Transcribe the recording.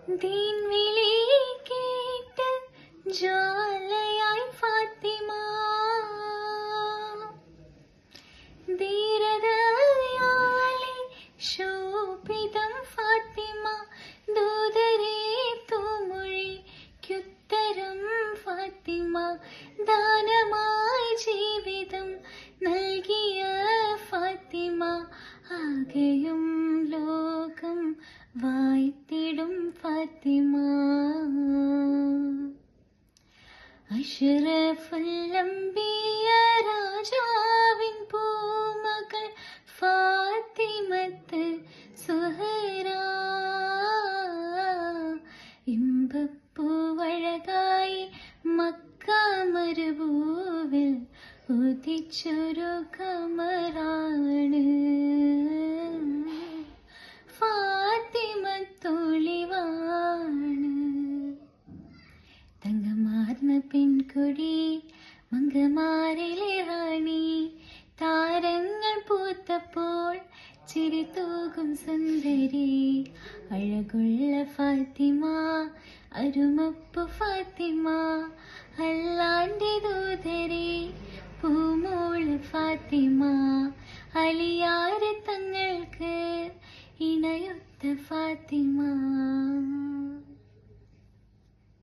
ദീൻ വിളി കേട്ട് ജ്വാലയായി ഫാത്തിമ, ധീരതയാലെ ശോഭിതം ഫാത്തിമ, ദൂതരെ തൂമൊഴിക്കുത്തരം ഫാത്തിമ, ദാനമായി ജീവിതം നൽകിയ ഫാത്തിമ, ആകെയും ലോകം വാഴ്ത്തിടും ഫാത്തിമ. അഷ്റഫുൽ അംബിയ രാജാവിൻ പൂമകൾ ഫാത്തിമത്ത് സുഹറ, ഇമ്പപ്പൂവഴകായി മക്ക മരുഭൂവിൽ ഉദിച്ചൊരു കമറാണ് ഫാത്തിമത്തൊളിവാണ്. തങ്കമാർന്ന പെൺകുടി മങ്കമാരിലെ റാണി, താരങ്ങൾ പൂത്തപ്പോൾ ചിരി തൂകും സുന്ദരി, അഴകുള്ള ഫാത്തിമ, അരുമപ്പു ഫാത്തിമ, അല്ലാന്റെ ദൂതരെ പൂമോള് ഫാത്തിമ, അലിയാരെ തങ്ങൾക്ക് ഇണയൊത്ത ഫാത്തിമ.